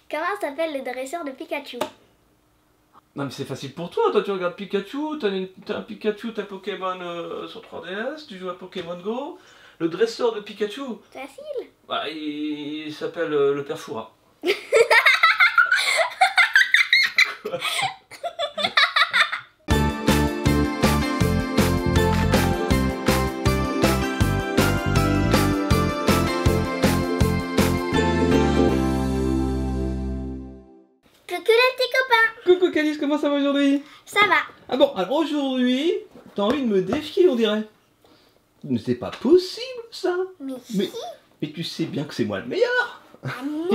Comment s'appelle le dresseur de Pikachu? Non mais c'est facile pour toi, tu regardes Pikachu, t'as un Pikachu, t'as Pokémon sur 3DS, tu joues à Pokémon Go. Le dresseur de Pikachu, Facile. bah, il s'appelle le père Fouras. Coucou les petits copains. Coucou Calice, comment ça va aujourd'hui? Ça va. Ah bon, alors aujourd'hui, t'as envie de me défier on dirait. Mais c'est pas possible ça. Mais Mais tu sais bien que c'est moi le meilleur. Ah non.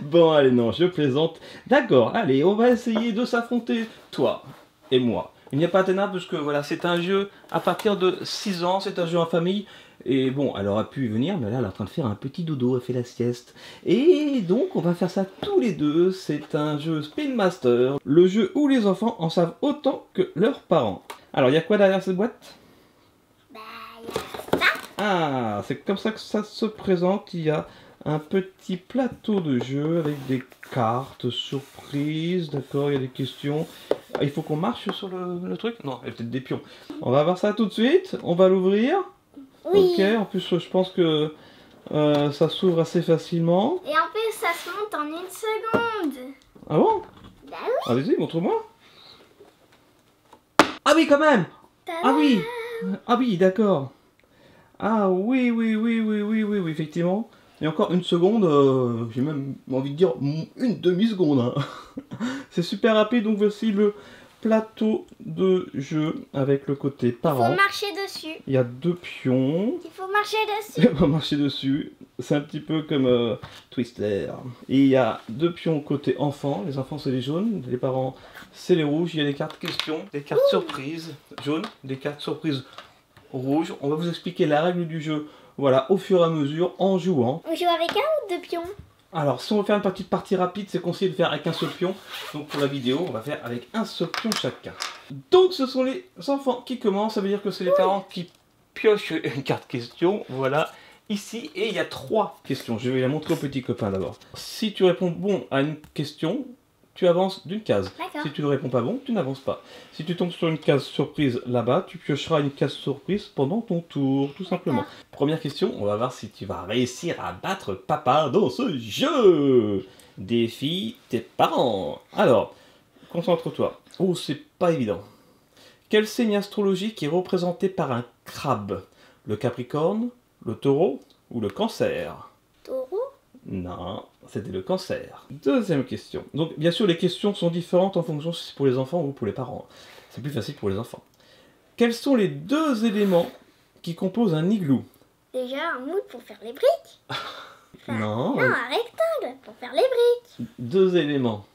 Bon allez non, je plaisante. D'accord, allez, on va essayer de s'affronter, toi et moi. Il n'y a pas Athéna parce que voilà, c'est un jeu à partir de 6 ans, c'est un jeu en famille. Et bon, elle aurait pu y venir, mais là elle est en train de faire un petit dodo, elle fait la sieste. Et donc on va faire ça tous les deux, c'est un jeu Spin Master, le jeu où les enfants en savent autant que leurs parents. Alors il y a quoi derrière cette boîte? Bah, y a ça. Ah, c'est comme ça que ça se présente, il y a un petit plateau de jeu avec des cartes surprises, d'accord, il y a des questions. Ah, il faut qu'on marche sur le truc? Non, il y a peut-être des pions. On va voir ça tout de suite, on va l'ouvrir. Oui. Ok, en plus je pense que ça s'ouvre assez facilement. Et en plus, ça se monte en 1 seconde. Ah bon? Bah oui. Allez-y, montre-moi. Ah oui, quand même! Ah oui! Ah oui, d'accord. Ah oui, oui, oui, oui, oui, oui, oui, effectivement. Et encore 1 seconde, j'ai même envie de dire 1 demi-seconde. Hein. C'est super rapide, donc voici le plateau de jeu avec le côté Il parent. faut marcher dessus. Il y a 2 pions. Il faut marcher dessus. On va marcher dessus. C'est un petit peu comme Twister. Et il y a 2 pions côté enfant. Les enfants c'est les jaunes, les parents c'est les rouges. Il y a des cartes questions, des cartes surprises jaunes, des cartes surprises rouges. On va vous expliquer la règle du jeu. Voilà, au fur et à mesure, en jouant. On joue avec 1 ou 2 pions? Alors, si on veut faire une petite partie rapide, c'est conseillé de faire avec un seul pion. Donc pour la vidéo, on va faire avec un seul pion chacun. Donc ce sont les enfants qui commencent, ça veut dire que c'est les parents qui piochent une carte question. Voilà, ici, et il y a 3 questions. Je vais la montrer aux petits copains d'abord. Si tu réponds bon à une question, tu avances d'une case. D'accord. Si tu ne réponds pas bon, tu n'avances pas. Si tu tombes sur une case surprise là-bas, tu piocheras une case surprise pendant ton tour, tout simplement. Première question, on va voir si tu vas réussir à battre papa dans ce jeu. Défie tes parents. Alors, concentre-toi. Oh, c'est pas évident. Quel signe astrologique est représenté par un crabe? Le Capricorne, le Taureau ou le Cancer? Taureau? Non, c'était le Cancer. Deuxième question. Donc, bien sûr, les questions sont différentes en fonction si c'est pour les enfants ou pour les parents. C'est plus facile pour les enfants. Quels sont les 2 éléments qui composent un igloo? Déjà, un moule pour faire les briques. Enfin, Non. Non, un rectangle pour faire les briques. 2 éléments.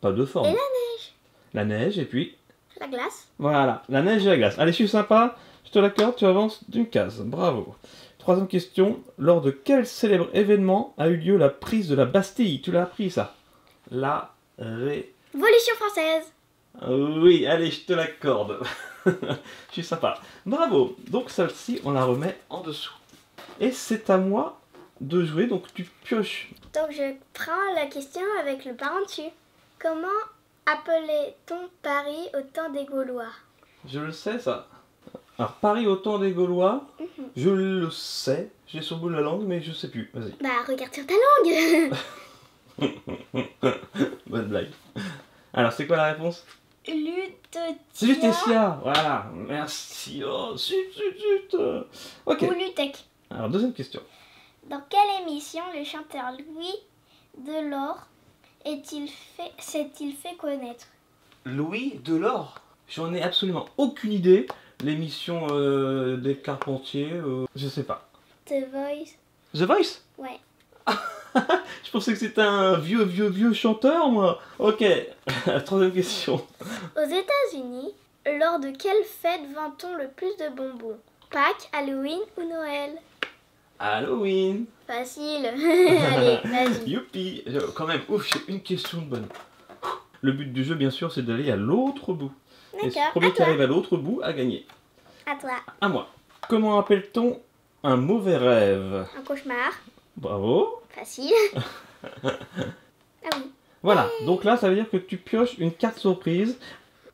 Pas de forme. Et la neige. La neige et puis... La glace. Voilà, la neige et la glace. Allez, je suis sympa. Je te l'accorde, tu avances d'une case. Bravo. Troisième question. Lors de quel célèbre événement a eu lieu la prise de la Bastille? Tu l'as appris, ça? Révolution française. Oui, allez, je te l'accorde. Je suis sympa. Bravo. Donc celle-ci, on la remet en dessous. Et c'est à moi de jouer, donc tu pioches. Donc je prends la question avec le parent dessus. Comment appelait-on Paris au temps des Gaulois? Je le sais, ça. Alors, Paris au temps des Gaulois, je le sais. J'ai sur le bout de la langue, mais je sais plus. Vas-y. Bah, regarde sur ta langue. Bonne blague. Alors, c'est quoi la réponse? Lutetia Lutetia. Voilà. Merci. Oh, zut, zut, zut. Ok. ou Lutec. Alors, deuxième question. Dans quelle émission le chanteur Louis Delors s'est-il fait connaître? Louis Delors. J'en ai absolument aucune idée. L'émission des Carpentiers, je sais pas. The Voice. The Voice? Ouais. Je pensais que c'était un vieux chanteur, moi. Ok. Troisième question. Aux États-Unis, lors de quelle fête vend-on le plus de bonbons? Pâques, Halloween ou Noël? Halloween. Facile. Allez, vas-y. Youpi. Quand même, ouf, j'ai une question de bonne. Le but du jeu, bien sûr, c'est d'aller à l'autre bout. Et le D'accord. premier À qui toi. arrive à l'autre bout a gagné. À toi. À moi. Comment appelle-t-on un mauvais rêve? Un cauchemar. Bravo. Facile. Voilà, donc là, ça veut dire que tu pioches une carte surprise.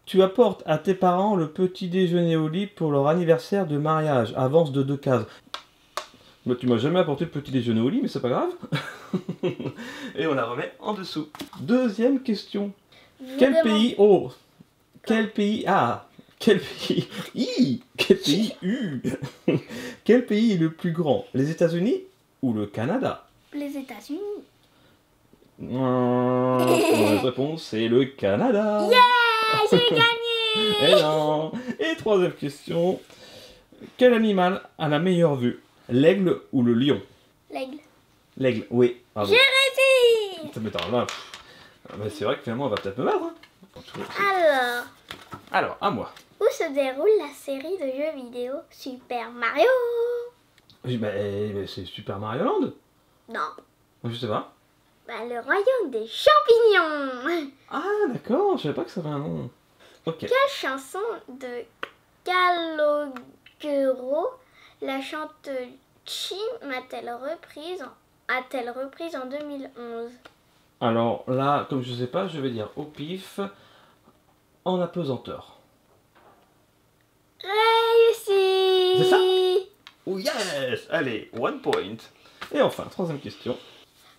Tu apportes à tes parents le petit déjeuner au lit pour leur anniversaire de mariage. Avance de 2 cases. Mais tu m'as jamais apporté le petit déjeuner au lit, mais c'est pas grave. Et on la remet en dessous. Deuxième question. Quel pays... Oh, quel pays... Ah, quel pays... Quel pays... Quel pays est le plus grand? Les États-Unis ou le Canada? Les États-Unis. La réponse, c'est le Canada. Yeah, j'ai gagné. Et non. Et troisième question. Quel animal a la meilleure vue? L'aigle ou le lion? L'aigle. L'aigle, oui. Bravo. J'ai réussi. Ça m'étonne là. Mais c'est vrai que finalement, on va peut-être me battre. Hein. Alors, à moi. Où se déroule la série de jeux vidéo Super Mario? Oui, mais c'est Super Mario Land. Non. Je sais pas. Le royaume des champignons. Ah, d'accord. Je savais pas que ça avait un nom. Ok. Quelle chanson de Calogero la chanteuse Chi a-t-elle reprise en 2011? Alors là, comme je sais pas, je vais dire au pif, en apesanteur. Réussi. C'est ça? Oh yes! Allez, 1 point. Et enfin, troisième question.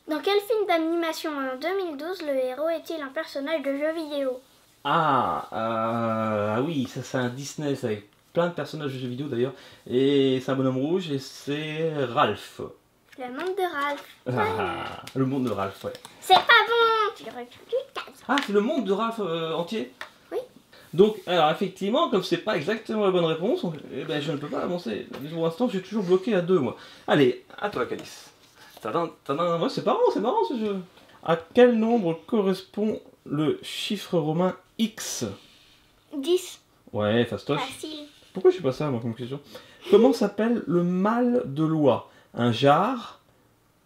Dans quel film d'animation en 2012 le héros est-il un personnage de jeu vidéo? Ah oui, ça c'est un Disney, ça avec plein de personnages de jeux vidéo d'ailleurs. Et c'est un bonhomme rouge et c'est Ralph. Le monde de Ralph. Ah, le monde de Ralph, ouais. C'est pas bon. Tu recules du cadre. Ah, c'est le monde de Ralph entier? Oui. Donc, alors effectivement, comme c'est pas exactement la bonne réponse, eh ben, je ne peux pas avancer. Pour l'instant, j'ai toujours bloqué à 2, moi. Allez, à toi, Calice. Moi, c'est marrant ce jeu. À quel nombre correspond le chiffre romain X? 10. Ouais, fastoche. Facile. Pourquoi je sais pas ça, moi, comme question? Comment s'appelle le mâle de loi? Un jar,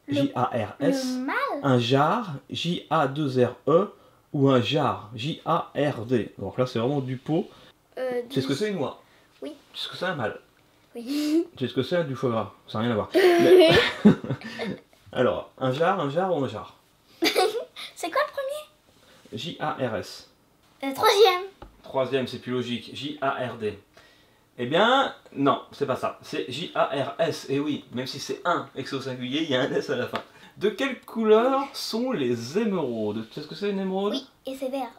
J-A-R-S. Le mâle? Un jar, J-A-2-R-E. Ou un jar, J-A-R-D. Donc là, c'est vraiment du pot. Tu sais ce que c'est une oie? Oui. Tu sais ce que c'est un mâle? Oui. Tu sais ce que c'est du foie gras? Ça n'a rien à voir. Mais... Alors, un jar ou un jar? C'est quoi le premier? J-A-R-S. Le troisième. Troisième, c'est plus logique. J-A-R-D. Eh bien, non, c'est pas ça. C'est J-A-R-S. Et oui, même si c'est un et que c'est au singulier, il y a un S à la fin. De quelle couleur sont les émeraudes? Tu sais ce que c'est une émeraude? Oui, et c'est vert.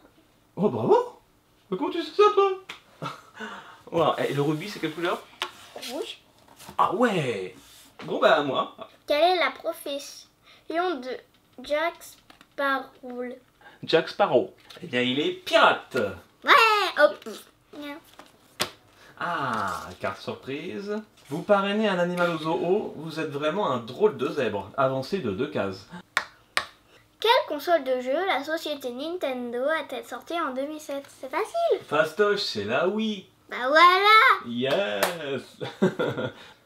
Oh, bravo! Mais comment tu sais ça, toi? Voilà. Et le rubis, c'est quelle couleur? Rouge. Ah ouais! Bon, bah, moi. Quelle est la profession de Jack Sparrow? Jack Sparrow. Eh bien, il est pirate! Ouais, hop. Ah, carte surprise. Vous parrainez un animal au zoo, vous êtes vraiment un drôle de zèbre, avancé de 2 cases. Quelle console de jeu la société Nintendo a-t-elle sortie en 2007? C'est facile. Fastoche, c'est la Wii. Bah voilà. Yes.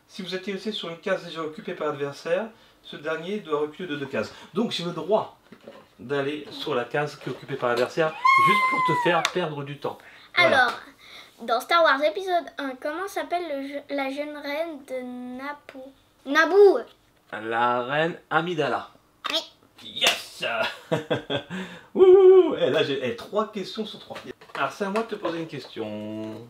Si vous êtes resté sur une case déjà occupée par l'adversaire, ce dernier doit reculer de 2 cases. Donc j'ai le droit d'aller sur la case qui est occupée par l'adversaire, juste pour te faire perdre du temps. Voilà. Alors, dans Star Wars épisode 1, comment s'appelle la jeune reine de Naboo? La reine Amidala. Oui. Yes. Wouh. Et là j'ai 3 questions sur 3. Alors c'est à moi de te poser une question.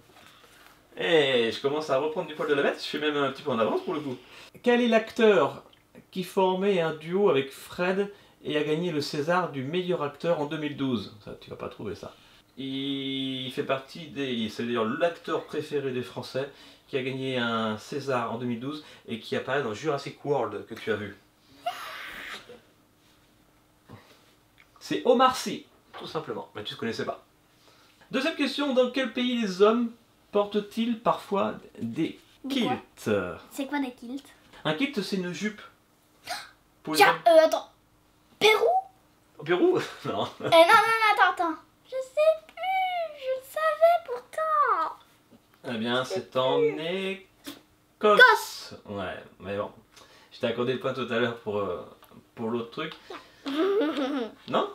Et je commence à reprendre du poil de la bête, je fais même un petit peu en avance pour le coup. Quel est l'acteur qui formait un duo avec Fred et a gagné le César du meilleur acteur en 2012? Ça, tu vas pas trouver ça. Il fait partie des... C'est d'ailleurs l'acteur préféré des Français qui a gagné un César en 2012 et qui apparaît dans Jurassic World que tu as vu. C'est Omar Sy, tout simplement, mais tu ne connaissais pas. Deuxième question, dans quel pays les hommes portent-ils parfois des kilts? C'est quoi des kilts? Un kilt, c'est une jupe. Pour Tiens, attends. Pérou? Au Pérou? Non. Non, attends. Je sais plus, je le savais pourtant. Eh bien, c'est en Écosse. Ouais, mais bon. Je t'ai accordé le point tout à l'heure pour l'autre truc. Non?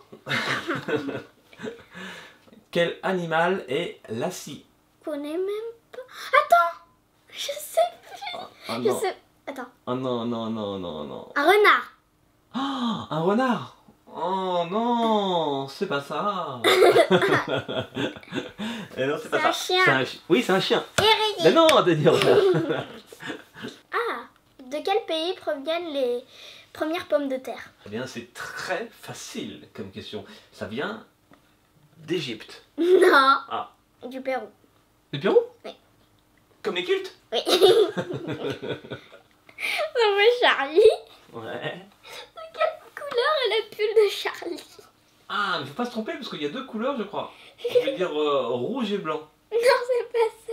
Quel animal est la scie? Je connais même pas. Attends, je sais plus. Ah Je non. sais. Attends. Oh non. Un renard. Oh, un renard. Oh non, c'est pas ça. Et non, c'est pas C'est ça. un chien. Oui, c'est un chien. Érudit. Mais non, de dire. Ah, de quel pays proviennent les premières pommes de terre? Eh bien, c'est très facile comme question. Ça vient d'Égypte. Non. Ah. Du Pérou. Du Pérou? Oui. Comme les cultes? Oui. Non mais Charlie, Ouais. quelle couleur est le pull de Charlie? Ah, mais faut pas se tromper parce qu'il y a deux couleurs, je crois. Je vais dire rouge et blanc. Non, c'est pas ça.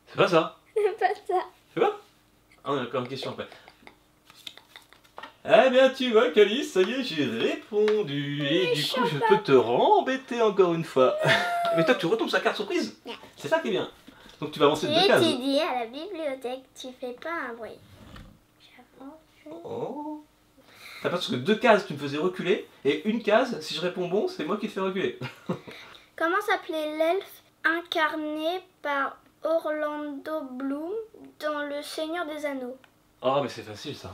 C'est pas ça. C'est pas ça. C'est pas? Ah, on a encore une question après. Eh bien, tu vois, Calice, ça y est, j'ai répondu. Et du coup, je peux te rembêter encore une fois. Mais toi, tu retombes sa carte surprise. Ouais. C'est ça qui est bien. Donc, tu vas avancer de J'ai 2 cases. étudié à la bibliothèque, tu fais pas un bruit. J'avance. Oh. T'as parce que 2 cases, tu me faisais reculer. Et une case, si je réponds bon, c'est moi qui te fais reculer. Comment s'appelait l'elfe incarné par Orlando Bloom dans Le Seigneur des Anneaux? Oh, mais c'est facile ça.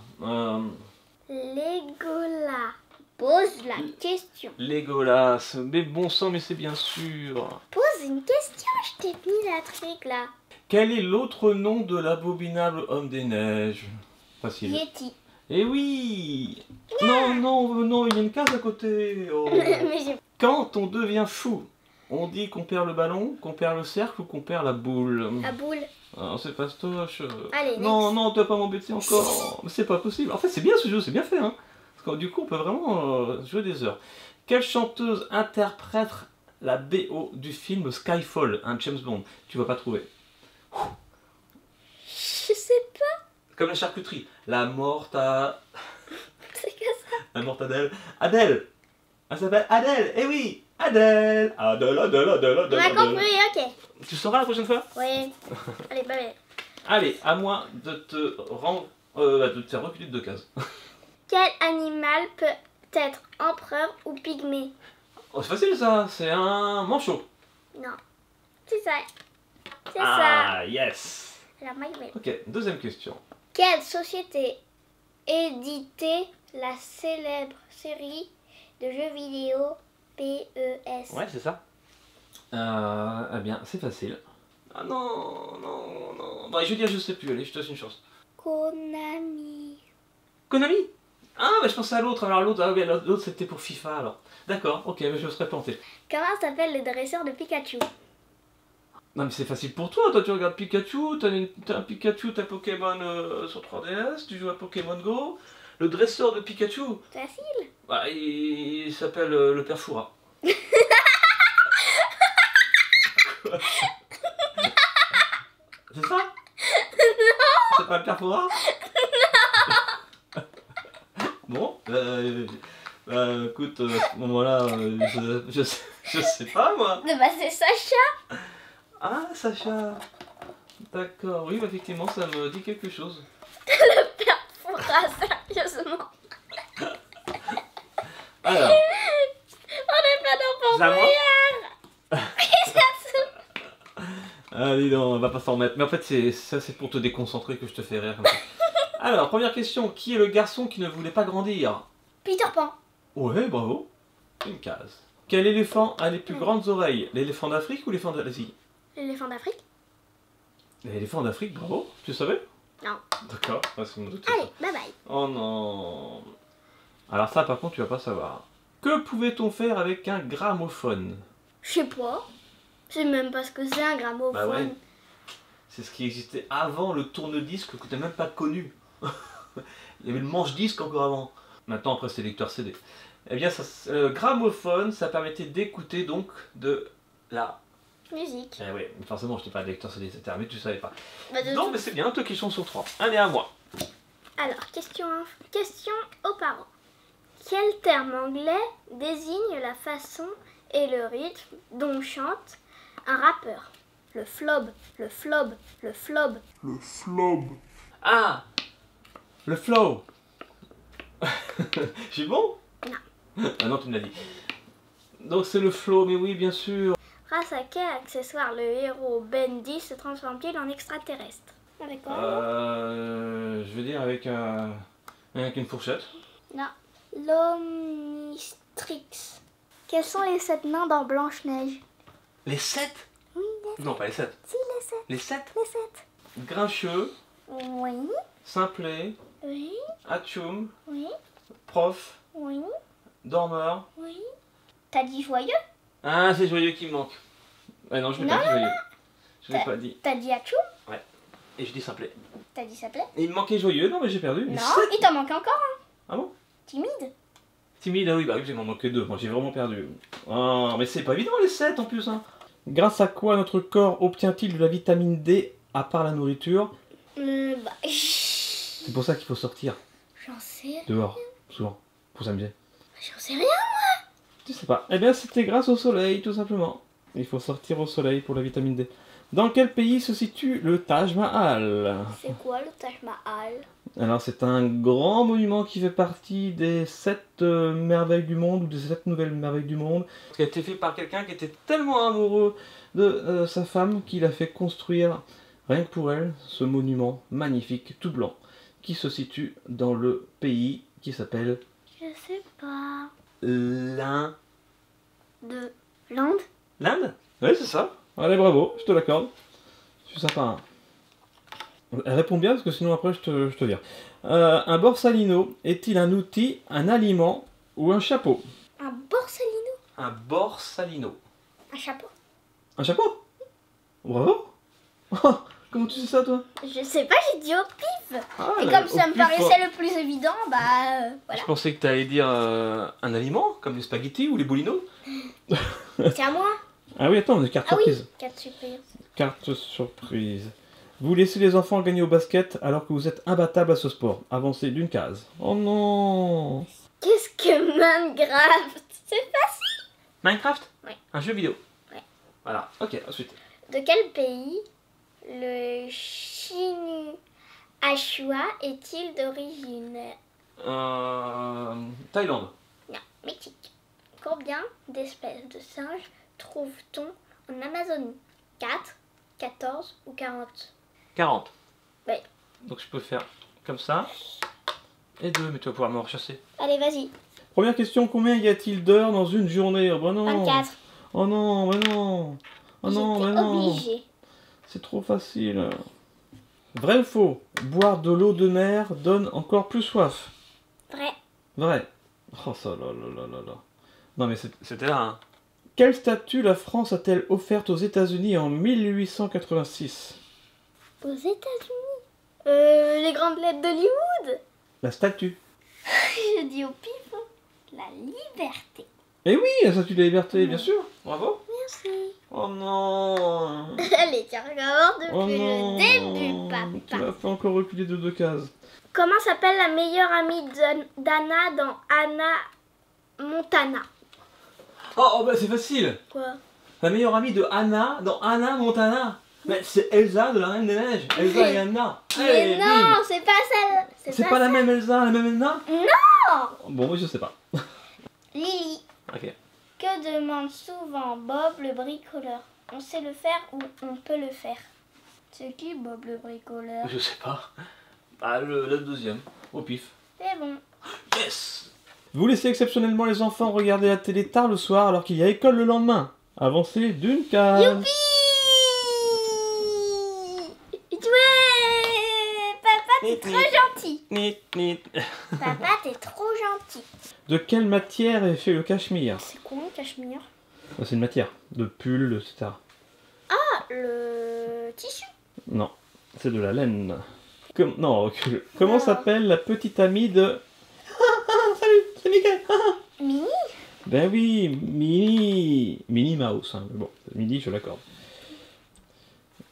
Legolas. Pose la question. Legolas. Mais bon sang, mais c'est bien sûr. Pose une question, je t'ai mis la truc là. Quel est l'autre nom de l'abominable homme des neiges? Facile. Yeti. Eh oui. Non, non, non, il y a une case à côté. Oh. Mais j'ai... Quand on devient fou, on dit qu'on perd le ballon, qu'on perd le cercle ou qu'on perd la boule. La boule. Ah, c'est fastoche. Allez, Non, next. non, tu vas pas m'embêter encore. Mais c'est pas possible. En fait, c'est bien ce jeu, c'est bien fait. Hein. Parce que du coup, on peut vraiment jouer des heures. Quelle chanteuse interprète la BO du film Skyfall, un James Bond? Tu vas pas trouver. Je sais pas. Comme la charcuterie. La morte à... C'est que ça. La morte Adèle. Adèle. Elle s'appelle Adèle. Eh oui, Adèle. Adèle, Adèle, Adèle, On Adèle. a Adèle. compris, ok. Tu sauras la prochaine fois? Oui. Allez, bye. Allez, à moi de te rendre... de te faire reculer de 2 cases. Quel animal peut être empereur ou pygmée? Oh, c'est facile ça, c'est un manchot. Non. C'est ça. C'est ça. Ah, yes. Alors, moi, je vais- Ok, deuxième question. Quelle société éditait la célèbre série de jeux vidéo PES? Ouais, c'est ça. Eh bien, c'est facile. Ah non, non, non. Bah, je veux dire, je sais plus. Allez, je te laisse une chance. Konami. Konami? Ah, bah, je pensais à l'autre. Alors, l'autre, ah, oui, l'autre c'était pour FIFA alors. D'accord, ok, mais je me serais planté. Comment s'appelle le dresseur de Pikachu? Non, mais c'est facile pour toi. Toi, tu regardes Pikachu, t'as un Pikachu, t'as Pokémon sur 3DS, tu joues à Pokémon Go. Le dresseur de Pikachu, Facile. bah, il s'appelle le père Foura. Quoi? C'est ça? Non. C'est pas le père Foura? Bon, écoute, à ce moment-là, je sais pas moi. Bah, c'est Sacha. Ah, Sacha. D'accord, oui, effectivement, ça me dit quelque chose. Pourra, sérieusement. Alors, On n'est pas d'enfant c'est à moi? brouillard. Ah, dis donc, on va pas s'en remettre. Mais en fait, c'est pour te déconcentrer que je te fais rire comme ça. Alors, première question. Qui est le garçon qui ne voulait pas grandir? Peter Pan. Ouais, bravo. Une case. Quel éléphant a les plus grandes oreilles? L'éléphant d'Afrique ou l'éléphant d'Asie? L'éléphant d'Afrique. L'éléphant d'Afrique, bravo. Tu savais? Non. D'accord. Ouais, c'est mon doute. Allez, bye bye. Oh non. Alors ça, par contre, tu vas pas savoir. Que pouvait-on faire avec un gramophone? Je sais pas. Je sais même pas ce que c'est un gramophone. Bah ouais. C'est ce qui existait avant le tourne-disque que tu n'as même pas connu. Il y avait le manche-disque encore avant. Maintenant, après, c'est lecteur CD. Eh bien, le gramophone, ça permettait d'écouter donc de la... Musique. Eh oui, forcément, je t'ai pas lecteur CD, etc. Mais tu savais pas. Bah, de Non, tout- mais c'est bien, 2 questions sur 3. Allez, à moi. Alors, question aux parents. Quel terme anglais désigne la façon et le rythme dont chante un rappeur? Le flob, le flob, le flob. Ah, le flow. J'ai bon? Non. Ah non, tu me l'as dit. Donc c'est le flow, mais oui, bien sûr. Grâce à quel accessoire le héros Bendy se transforme-t-il en extraterrestre? D'accord. Je veux dire avec une fourchette. Non. L'Omnistrix. Quels sont les 7 nains dans Blanche-Neige? Les 7? Oui, Non, pas les 7. si, les 7. Les 7? Les 7. Grincheux, Oui, Simplet, oui, Atchoum, oui, Prof, oui, Dormeur. oui. T'as dit joyeux? Ah, c'est Joyeux qui me manque. Ouais, non, je l'ai Non, pas dit Joyeux. Je l'ai pas dit. T'as dit Atchoum? Et je dis Simplet. T'as dit Simplet? Et il me manquait Joyeux, non mais j'ai perdu. Les Non, 7? il t'en manque encore un. Ah bon? Timide. Timide, ah oui, bah oui, il m'en manquait 2. Moi j'ai vraiment perdu. Oh, mais c'est pas évident les 7 en plus. Hein. Grâce à quoi notre corps obtient-il de la vitamine D à part la nourriture? C'est pour ça qu'il faut sortir J'en sais. dehors, souvent, pour s'amuser. J'en sais rien. Je sais pas. Eh bien, c'était grâce au soleil, tout simplement. Il faut sortir au soleil pour la vitamine D. Dans quel pays se situe le Taj Mahal? C'est quoi le Taj Mahal? Alors, c'est un grand monument qui fait partie des 7 merveilles du monde, ou des 7 nouvelles merveilles du monde, qui a été fait par quelqu'un qui était tellement amoureux de sa femme qu'il a fait construire, rien que pour elle, ce monument magnifique, tout blanc, qui se situe dans le pays qui s'appelle Je sais pas. l'Inde. De l'Inde? L'Inde? Oui, c'est ça. Allez, bravo, je te l'accorde. Je suis sympa. Hein. Elle répond bien parce que sinon après je te vire. Un borsalino est-il un outil, un aliment ou un chapeau? Un borsalino? Un borsalino. Un chapeau? Un chapeau? Bravo. Oh, comment tu sais ça toi? Je sais pas, j'ai dit au pif. Ah, Et là, comme ça au me pif, paraissait le plus évident, bah voilà. Je pensais que tu allais dire un aliment, comme les spaghettis ou les boulinos. C'est à moi. Ah oui, attends, on a carte Ah oui, surprise. 4 surprises. Carte surprise. Vous laissez les enfants gagner au basket alors que vous êtes imbattable à ce sport. Avancez d'une case. Oh non! Qu'est-ce que Minecraft? C'est facile. Minecraft? Oui. Un jeu vidéo? Oui. Voilà, ok, ensuite. De quel pays le Chihuahua est-il d'origine? Thaïlande. Non, Mexique. Combien d'espèces de singes trouve-t-on en Amazonie? 4, 14 ou 40? 40. Oui. Donc je peux faire comme ça. Et 2, mais tu vas pouvoir me rechasser. Allez, vas-y. Première question, combien y a-t-il d'heures dans une journée? Oh bah non. 24. Oh non, mais non. Oh non, mais J'étais non. obligée. C'est trop facile. Vrai ou faux? Boire de l'eau de mer donne encore plus soif. Vrai. Vrai. Oh ça là là là là là. Non mais c'était là, hein. Quelle statue la France a-t-elle offerte aux États-Unis en 1886? Aux États-Unis. Les grandes lettres d'Hollywood. La statue. Je dis au pif. La liberté. Eh oui, la statue de la liberté, bien sûr. Bravo. Merci. Oh non. Allez, tiens, regarde depuis Oh non. le début, Tu papa. m'as fait encore reculer de 2 cases. Comment s'appelle la meilleure amie d'Anna dans Anna Montana? Oh bah c'est facile. Quoi? La meilleure amie de Anna dans Anna Montana. Mais c'est Elsa de la Reine des Neiges. Elsa et Anna. Mais Allez, non, bim. c'est pas ça. C'est pas la même Elsa, la même Anna? Non. Bon, je sais pas. Lily. Ok. Que demande souvent Bob le bricoleur? On sait le faire ou on peut le faire? C'est qui Bob le bricoleur? Je sais pas. Ah, le deuxième, au pif. C'est bon. Yes! Vous laissez exceptionnellement les enfants regarder la télé tard le soir alors qu'il y a école le lendemain. Avancez d'une case. Youpi! Ouais! Papa, t'es trop gentil. Nit, nit. Papa, t'es trop gentil. De quelle matière est fait le cachemire? C'est quoi le cachemire? C'est une matière, de pull, etc. Ah, le tissu. Non, c'est de la laine. Non, recule. Comment Non. s'appelle la petite amie de... Salut, c'est Mickaël. Mini? Ben oui, Minnie Mouse. Hein. Mais bon, Minnie, je l'accorde.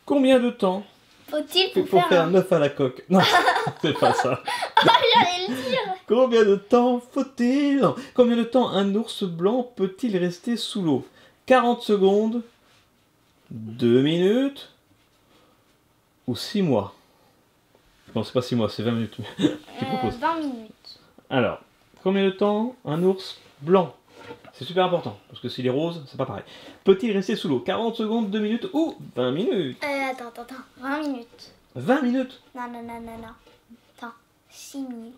Combien de temps Faut-il pour pour faire un œuf à la coque? Non, c'est pas ça. J'allais le dire. Combien de temps faut-il? Combien de temps un ours blanc peut-il rester sous l'eau? 40 secondes, 2 minutes ou 6 mois? Non, c'est pas 6 mois, c'est 20 minutes. Je propose. 20 minutes. Alors, combien de temps un ours blanc? C'est super important, parce que s'il est rose, c'est pas pareil. Peut-il rester sous l'eau? 40 secondes, 2 minutes ou 20 minutes? Attends. 20 minutes. 20 minutes? Non. Attends, 6 minutes.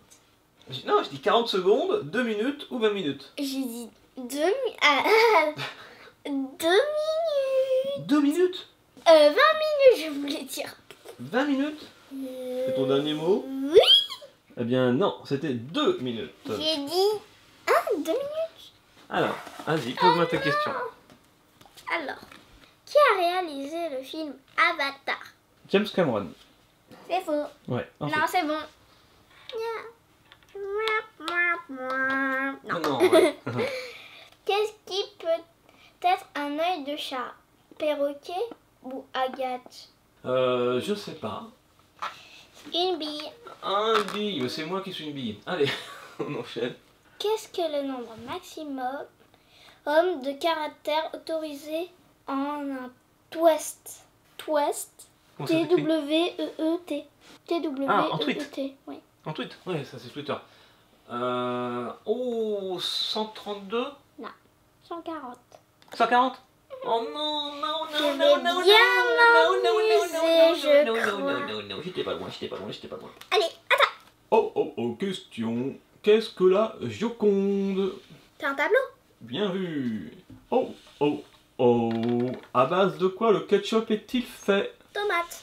Non, je dis 40 secondes, 2 minutes ou 20 minutes. J'ai dit 2 minutes. 2 minutes? 20 minutes, je voulais dire. 20 minutes? C'est ton dernier mot? Oui. Eh bien non, c'était 2 minutes. J'ai dit 2 minutes. Alors, vas-y, pose-moi ta question. Alors, qui a réalisé le film Avatar? James Cameron. C'est faux. Ouais, en fait. Non, c'est bon. Non. Non, ouais. Qu'est-ce qui peut être un œil de chat? Perroquet ou agate? Je sais pas. Une bille. Un bille, c'est moi qui suis une bille. Allez, on enchaîne. Qu'est-ce que le nombre maximum de caractères autorisés en un twist? Twist. Comment ça s'écrit? T-W-E-E-T. Ah, en tweet. T-W-E-E-T. Oui. En tweet? Ouais, ça c'est Twitter. 132? 140. 140? Oh non, non, non, Je non, vais non, bien non, non, m'amuser, je crois. non, j'étais pas loin, j'étais pas loin, j'étais pas loin. Allez, attends. Oh, oh, oh, question. Qu'est-ce que la Joconde? C'est un tableau? Bien vu. Oh, oh, oh. À base de quoi le ketchup est-il fait? Tomate.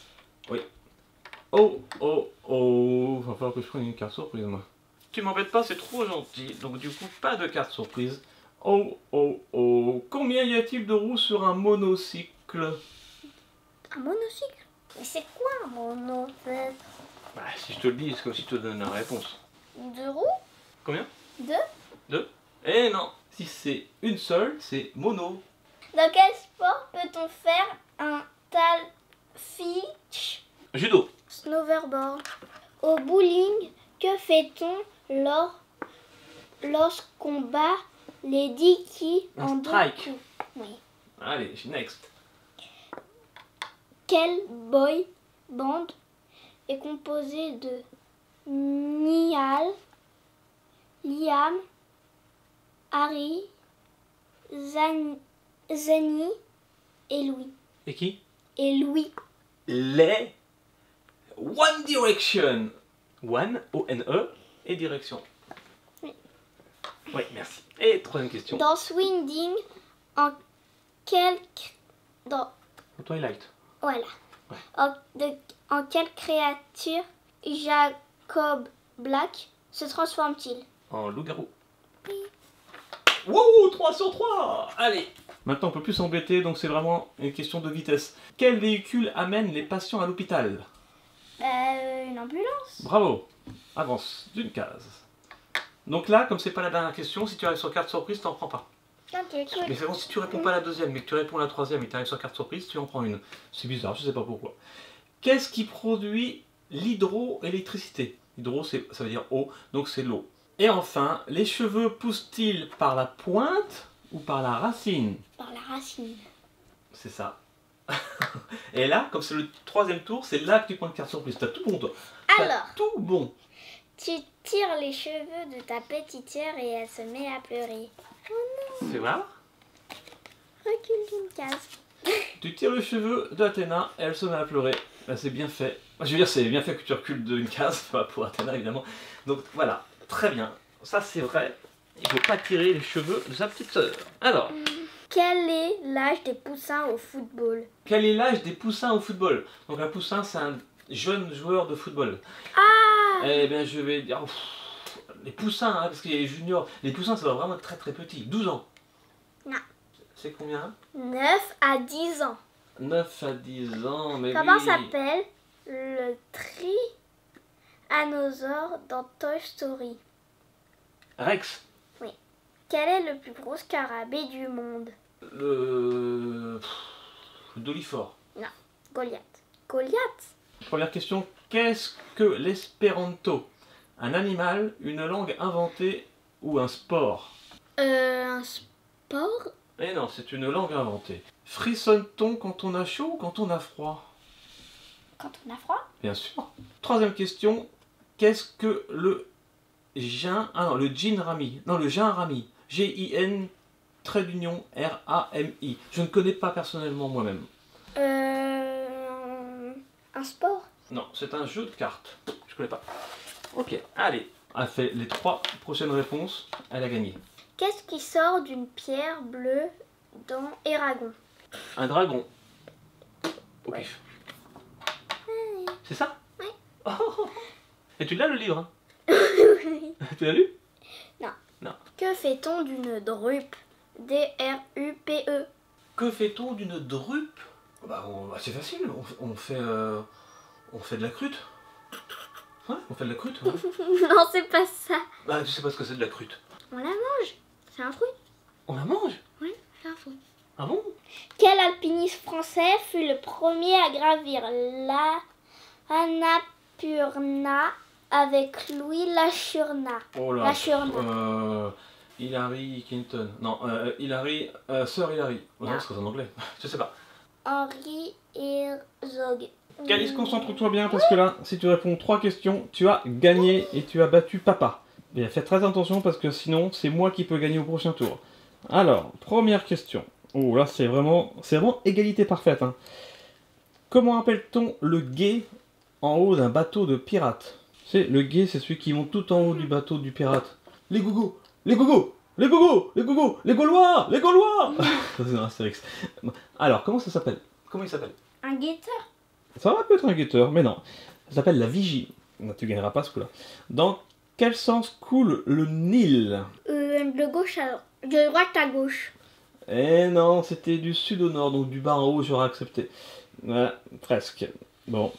Oh, oh, oh. Va falloir que je prenne une carte surprise, moi. Tu m'embêtes pas, c'est trop gentil. Donc, du coup, pas de carte surprise. Oh, oh, oh. Combien y a-t-il de roues sur un monocycle? Un monocycle? Mais c'est quoi un monocycle? Bah, si je te le dis, c'est comme si je te donne la réponse. 2 roues? Combien? 2? 2? Eh non. Si c'est une seule, c'est mono. Dans quel sport peut-on faire un talfish Judo. snowboard? Au bowling, que fait-on lorsqu'on bat les 10 qui Un en deux strike. coups? Oui. Allez, next. Quel boy band est composé de Niall, Liam, Harry, Zanny et Louis? Et qui? Et Louis. Les One Direction. One, O-N-E, et direction. Oui. Oui, merci. Et troisième question. Dans Swinding, en quelle Twilight. voilà. Ouais. En quelle créature Jacob Black se transforme-t-il? En loup-garou. Oui. Wouh, 3 sur 3. Allez. Maintenant, on peut plus s'embêter, donc c'est vraiment une question de vitesse. Quel véhicule amène les patients à l'hôpital? Une ambulance. Bravo. Avance d'une case. Donc là, comme c'est pas la dernière question, si tu arrives sur carte surprise, t'en prends pas. Ok, Mais c'est bon, si tu réponds pas à la deuxième, mais que tu réponds à la troisième et tu arrives sur carte surprise, tu en prends une. C'est bizarre, je sais pas pourquoi. Qu'est-ce qui produit l'hydroélectricité? Hydro, ça veut dire eau, donc c'est l'eau. Et enfin, les cheveux poussent-ils par la pointe ou par la racine? Par la racine. C'est ça. Et là, comme c'est le troisième tour, c'est là que tu prends une carte surprise. T'as tout bon, toi. T'as Alors, tout bon. tu tires les cheveux de ta petite sœur et elle se met à pleurer. C'est vrai? Recule d'une case. Tu tires le cheveu d'Athéna et elle se met à pleurer. Là, c'est bien fait. Je veux dire, c'est bien fait que tu recules d'une case, pas pour Athéna évidemment. Donc voilà, très bien. Ça c'est vrai. Il ne faut pas tirer les cheveux de sa petite sœur. Alors, Quel est l'âge des poussins au football? quel est l'âge des poussins au football? Donc un poussin, c'est un jeune joueur de football. Ah! Eh bien, je vais dire... les poussins, hein, parce qu'il y a les juniors. Les poussins, ça va vraiment être très très petit. 12 ans. Non. C'est combien? 9 à 10 ans. 9 à 10 ans, mais Comment oui. s'appelle le tyrannosaure dans Toy Story? Rex. Quel est le plus gros scarabée du monde? Le Dolifort. Goliath. Goliath? Première question, qu'est-ce que l'espéranto? Un animal, une langue inventée ou un sport? Un sport? Eh non, c'est une langue inventée. Frissonne-t-on quand on a chaud ou quand on a froid? Quand on a froid? Bien sûr. Troisième question, qu'est-ce que le gin rami? Non, le gin rami. G-I-N, trait d'union, R-A-M-I. Je ne connais pas personnellement moi-même. Un sport? Non, c'est un jeu de cartes. Je connais pas. Ok, allez. Elle a fait les 3 prochaines réponses. Elle a gagné. Qu'est-ce qui sort d'une pierre bleue dans Eragon? Un dragon. Au Ouais. pif. C'est ça? Oui. Oh. Et tu l'as le livre, hein? Oui. Tu l'as lu? Que fait-on d'une drupe? D-R-U-P-E. Que fait-on d'une drupe? C'est facile, on fait de la crute. Ouais, on fait de la crute. Ouais. Non, c'est pas ça. Bah, tu sais pas ce que c'est de la crute. On la mange. C'est un fruit. On la mange? Oui, c'est un fruit. Ah bon? Quel alpiniste français fut le premier à gravir la Annapurna avec Louis Lachurna? Oh là. Lachurna. Hillary Clinton. Non, Hillary. Sir Hillary. Oh non, Non. parce que c'est en anglais. Je sais pas. Henri Herzog. Calice, concentre-toi bien parce que là, si tu réponds 3 questions, tu as gagné et tu as battu papa. Mais fais très attention parce que sinon, c'est moi qui peux gagner au prochain tour. Alors, première question. Oh là, c'est vraiment égalité parfaite. Hein. Comment appelle-t-on le gué en haut d'un bateau de pirate? C'est le gué, c'est celui qui monte tout en haut du bateau du pirate. Les gougous, les gougous, les gougous, les gougous, les Gaulois, les Gaulois. C'est un Astérix. Alors, comment ça s'appelle? Comment il s'appelle? Un guetteur. Ça va peut-être un guetteur, mais non. Ça s'appelle la vigie. Non, tu gagneras pas ce coup-là. Dans quel sens coule le Nil? De droite à gauche. Eh non, c'était du sud au nord, donc du bas en haut, j'aurais accepté. Ouais, presque. Bon.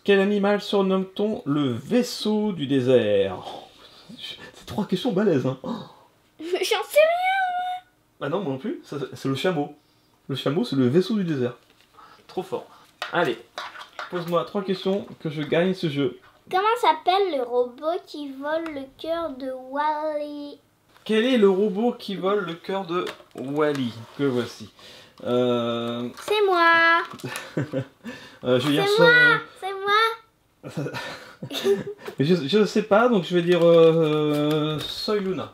Quel animal surnomme-t-on le vaisseau du désert? C'est 3 questions balèzes, hein. J'en sais rien. Ah non, moi non plus. C'est le chameau. Le chameau, c'est le vaisseau du désert. Trop fort. Allez, pose-moi 3 questions que je gagne ce jeu. Comment s'appelle le robot qui vole le cœur de Wally? Quel est le robot qui vole le cœur de Wally? Que voici. C'est moi. Je vais dire C'est moi. je sais pas, donc je vais dire Soy Luna.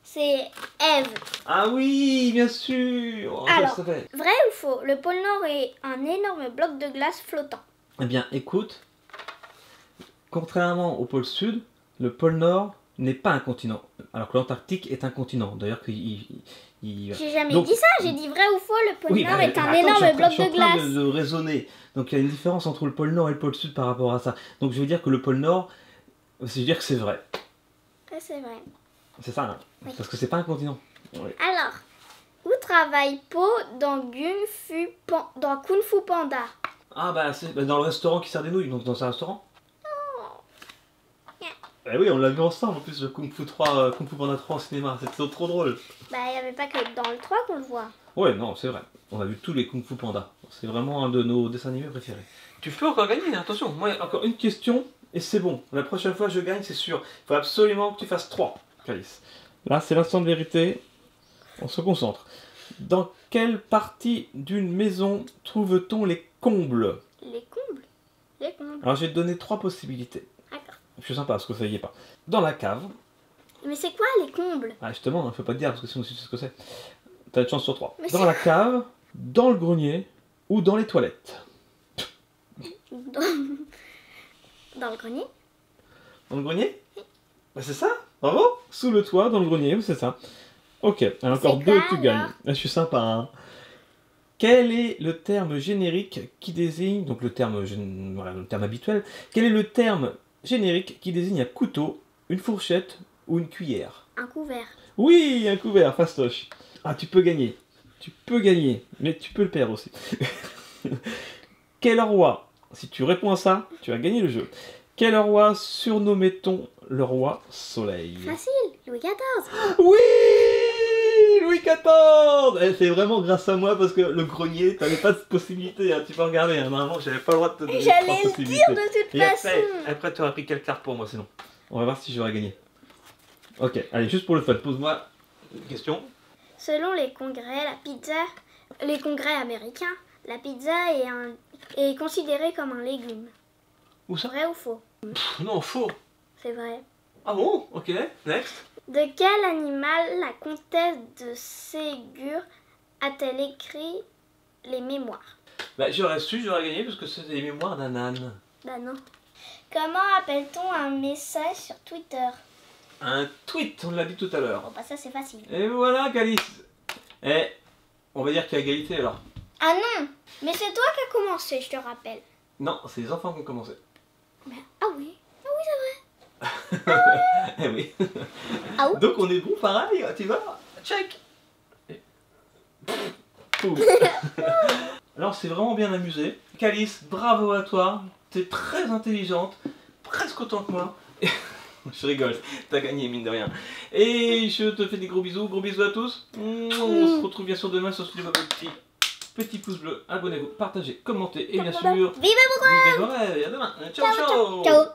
C'est Eve. Ah oui, bien sûr. Oh, je Alors, le savais. vrai ou faux? Le pôle Nord est un énorme bloc de glace flottant. Eh bien, écoute, contrairement au pôle Sud, le pôle Nord n'est pas un continent, alors que l'Antarctique est un continent. D'ailleurs, J'ai jamais Donc- dit ça, j'ai dit vrai ou faux, le pôle Oui, Nord bah, est un attends, énorme bloc je suis en de train glace. de raisonner. Donc il y a une différence entre le pôle Nord et le pôle Sud par rapport à ça. Donc je veux dire que le pôle Nord, je veux dire que c'est vrai. Ouais, c'est vrai. C'est ça, hein. Oui. Parce que c'est pas un continent. Ouais. Alors, où travaille Po dans dans Kung Fu Panda? Ah bah c'est dans le restaurant qui sert des nouilles, donc dans un restaurant. Eh oui, on l'a vu ensemble en plus, le Kung Fu 3, Kung Fu Panda 3 au cinéma, c'était trop drôle. Bah, il n'y avait pas que dans le 3 qu'on le voit. Ouais, non, c'est vrai. On a vu tous les Kung Fu Panda. C'est vraiment un de nos dessins animés préférés. Tu peux encore gagner, attention. Moi, encore une question et c'est bon. La prochaine fois, je gagne, c'est sûr. Il faut absolument que tu fasses 3, Calice. Là, c'est l'instant de vérité. On se concentre. Dans quelle partie d'une maison trouve-t-on les combles? Les combles? Les combles. Alors, je vais te donner 3 possibilités. D'accord. Je suis sympa parce que ça y est pas. Dans la cave. Mais c'est quoi les combles? Ah, justement, il ne faut pas te dire parce que sinon tu sais ce que c'est. T'as une chance sur 3. Mais Dans c'est- la cave, dans le grenier ou dans les toilettes. Dans, dans le grenier? Dans le grenier? Bah, c'est ça, bravo. Sous le toit, dans le grenier, c'est ça. Ok, alors encore C'est 2 quoi, tu gagnes. alors Je suis sympa, hein. Quel est le terme générique qui désigne, donc voilà, le terme habituel, quel est le terme générique qui désigne un couteau, une fourchette ou une cuillère? Un couvert. Oui, un couvert, fastoche. Ah, tu peux gagner. Tu peux gagner, mais tu peux le perdre aussi. Quel roi, si tu réponds à ça, tu as gagné le jeu. Quel roi surnommait-on le roi soleil? Facile, Louis XIV. Oui, Louis XIV. Eh, c'est vraiment grâce à moi parce que le grenier, t'avais pas de possibilité. Hein. Tu peux regarder, hein. Normalement, j'avais pas le droit de te donner 3 J'allais le possibilités. dire de toute Et façon. après tu auras pris quelle carte pour moi sinon? On va voir si j'aurai gagné. Ok, allez, juste pour le fun, pose-moi une question. Selon les congrès américains, la pizza est considérée comme un légume. Où ça? Vrai ou faux? Non, faux. C'est vrai. Ah bon? Ok, next. De quel animal la comtesse de Ségur a-t-elle écrit les mémoires? Bah, j'aurais su, j'aurais gagné parce que c'est les mémoires d'un âne. Bah non. Comment appelle-t-on un message sur Twitter? Un tweet, on l'a dit tout à l'heure. Bon, bah ça c'est facile. Et voilà, Calice. Et on va dire qu'il y a égalité alors. Ah non, mais c'est toi qui as commencé, je te rappelle. Non, c'est les enfants qui ont commencé. Ah oui, Eh oui. Ah oui. Donc on est bon pareil, tu vois. Check. Pouf. Alors c'est vraiment bien amusé. Calice, bravo à toi. T'es très intelligente, presque autant que moi. Je rigole, t'as gagné mine de rien. Et je te fais des gros bisous à tous. On se retrouve bien sûr demain sur ce petit pouce bleu. Abonnez-vous, partagez, commentez et bien sûr, Vive vos rêves. vivez vos rêves. À demain. Ciao ciao. Ciao.